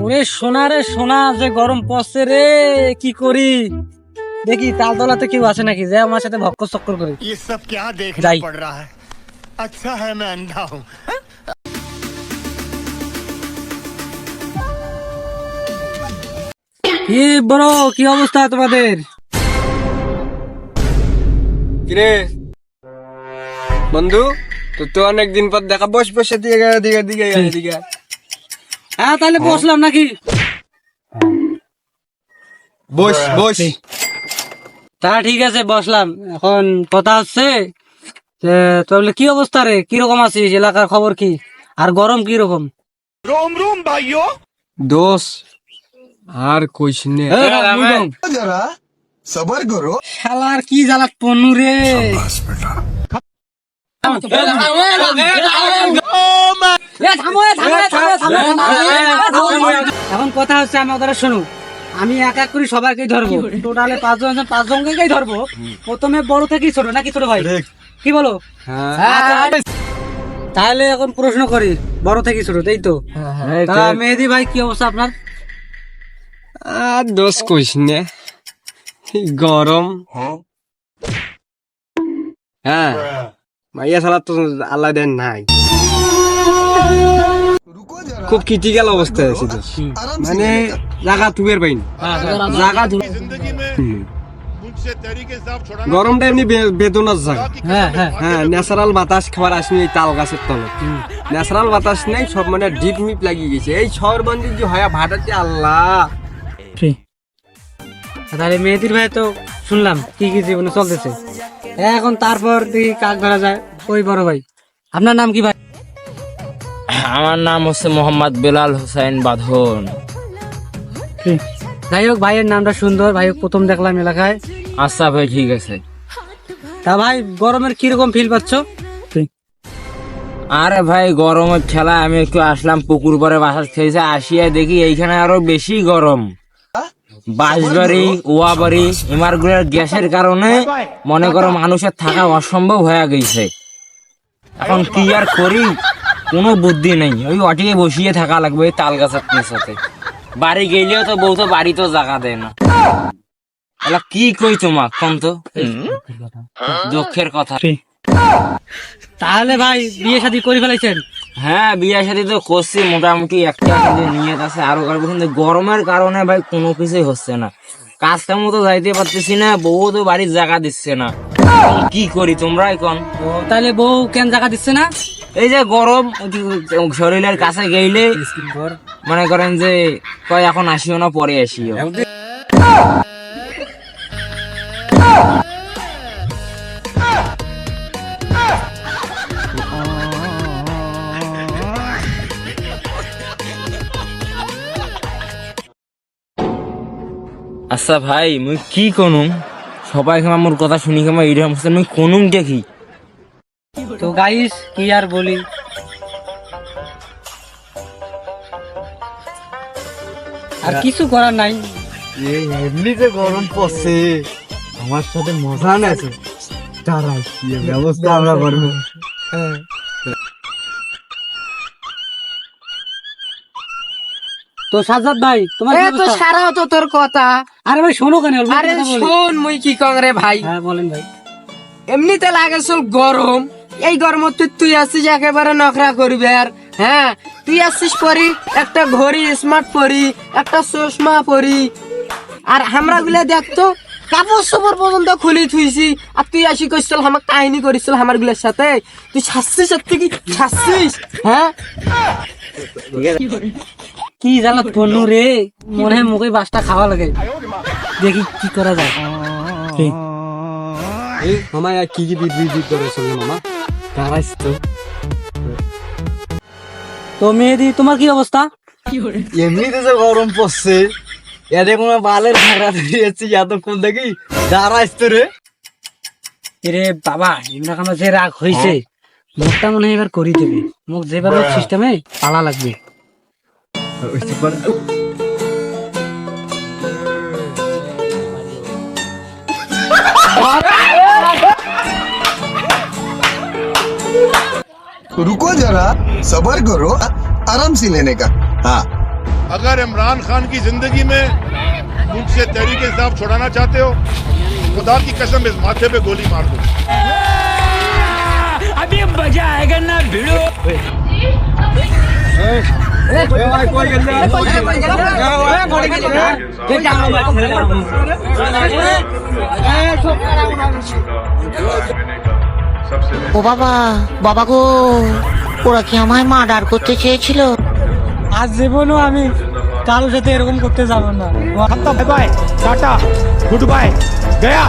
ওরে সোনা রে সোনা, যে গরম পড়ছে রে, কি করি দেখি তালতলাতে কেউ আছে নাকি যে আমার সাথে ভক্কর চক্কর করে। ये सब क्या देखना जाई। पड़ रहा है। अच्छा है मैं अंधा हूँ। কি বড়, কি অবস্থা তোমাদের? কিরে বন্ধু, তো অনেকদিন পর দেখা। বস বসে দিয়ে দিকে দিকে দিকে। হ্যাঁ তাহলে বসলাম নাকি? বস বস। তা ঠিক আছে বসলাম। এখন কথা হচ্ছে তাহলে কি অবস্থা রে, কিরকম আছিস, এলাকার খবর কি, আর গরম কি রকম? रोम रोम भाइयों। দোষ আর কইস নে। जरा सबर करो। শালার কি জ্বালাত পন্নু রে। এখন কথা হচ্ছে, আমি ওদের শোনো, আমি এক এক করে সবাইকে ধরবো, টোটালে 5 জন আছেন, 5 জনকেই ধরবো। প্রথমে বড় থেকে ছোট নাকি ছোট ভাই, কি বলো? তাহলে এখন প্রশ্ন করি, বড় থেকে ছোট, তাই তো? তা মেহেদি ভাই কি অবস্থা আপনার? আর দোষ কইস নে, গরম। হ্যাঁ মাইয়া সালা তো আল্লাহ দেন নাই, रुको जरा খুব ক্রিটিক্যাল অবস্থায় আছি তো। आराम से মানে জায়গা তুবের পাইনি, জায়গা जिंदगी में मुझसे तरीके साफ छोड़ा। গরমটা এমনি বেদনার জায়গা। হ্যাঁ হ্যাঁ হ্যাঁ ন্যাচারাল বাতাস খাবার আসনি এই তাল গাছের তলে, ন্যাচারাল বাতাস নেই, সব মানে ডিপ মিপ লাগিয়ে গেছে। এই শহরবন্দি যে হয় ভাটাতে আল্লাহ। তাহলে মেহেদির ভাই তো শুনলাম কি কি জীবনে চলতেছে, এখন তারপর দেখি কাক ধরা যায়। ওই বড় ভাই, আপনার নাম কি ভাই? আমার নাম হচ্ছে মোহাম্মদ বেলাল হোসেন বাঁধন। যাই হোক, ভাইয়ের নামটা সুন্দর, ভাই প্রথম দেখলাম এলাকায়। আচ্ছা ভাই ঠিক আছে। তা ভাই গরমের কিরকম ফিল পাচ্ছ? আরে ভাই গরমের ঠেলা আমি একটু আসলাম পুকুর পাড়ে বাসা খেয়েছে, আসিয়া দেখি এইখানে আরো বেশি গরম। বাঁশবাড়ি ওয়াবাড়ি এমারগুলোর গ্যাসের কারণে মনে করো মানুষের থাকা অসম্ভব হয়ে গেছে। এখন কি আর করি, কোনো বুদ্ধি নেই, ওই অটিয়ে বসিয়ে থাকা লাগবে এই তাল গাছের নিচেতে। বাড়ি গেলেও তো বউ তো বাড়ি তো জায়গা দেয় না। এলা কি কই তোমাক কম তো, দুঃখের কথা। তাহলে ভাই বিয়ে শাদী করে ফেলাইছেন? হ্যাঁ বিয়ে শাদী তো করছি, মোটামুটি একটা নিয়ত আছে, আরো করবো, কিন্তু গরমের কারণে ভাই কোনো কিছুই হচ্ছে না। কাজ কাম তো যাইতে পারতেছি না, বউ তো বাড়ির জায়গা দিচ্ছে না। এখন কি করি তোমরা এখন? ও তাহলে বউ কেন জায়গা দিচ্ছে না? এই যে গরম, শরীরের কাছে গেলে মনে করেন যে কয় এখন আসিও না, পরে আসিও। আচ্ছা ভাই মুই কি কোনুম, সবাই আমার কথা শুনি আমার এইরকম মুই কোনুম দেখি। তো গাইস কি আর বলি, আর কিছু করার নাই। এমনিতে গরম পড়ছে, আমার সাথে মজা নেছে, তারা কি ব্যবস্থা আমরা করবো। তো সাজ্জাদ ভাই তোমার কি তো অবস্থা? সারাও তো তোর কথা। আরে ভাই শোনো কেন, অল্প আরে কথা বলি। শোন মুই কি কং রে ভাই, হ্যাঁ বলেন ভাই। এমনিতে লাগে চল গরম, এই গরমত তুই আসছিস একেবারে নখরা করবি। আর হ্যাঁ তুই আসছিস পরি একটা ঘড়ি স্মার্ট পরি, একটা চশমা পরি, আর আমরা গুলা দেখতো কাপড় চোপড় পর্যন্ত খুলি থুইছি, আর তুই আসি কইছিল আমার কাহিনী করিছিল আমার গুলার সাথে। তুই শাসছিস সত্যি কি শাসছিস? হ্যাঁ কি জ্বালাত পন্নু রে, মনে হয় মুখে বাসটা খাওয়া লাগে। দেখি কি করা যায়। এই মামা কি কি বিট করে চলে মামা, দাঁড়াইস তো। তো মেহেদি তোমার কি অবস্থা? এমনিতে যে গরম পড়ছে, এতে কোনো বালের ভাড়া দিয়েছি এতক্ষণ দেখি, দাঁড়াইস তো রে। রে বাবা, এমনি আমার যে রাগ হয়েছে, মুখটা মনে হয় এবার করি দেবে। মুখ যেভাবে সিস্টেমে পালা লাগবে। रुको जरा सबर करो, आराम से लेने का। हाँ अगर इमरान खान की जिंदगी में मुल्क से तहरीक इंसाफ छुड़ाना चाहते हो, खुदा की कसम इस माथे पे गोली मार दो। अभी मजा आएगा ना भिड़ो। ও বাবা, বাবা গো, ওরা কি আমায় মার্ডার করতে চেয়েছিল? আজ জীবনও আমি কারোর সাথে এরকম করতে যাবো না। Bye bye tata goodbye गया।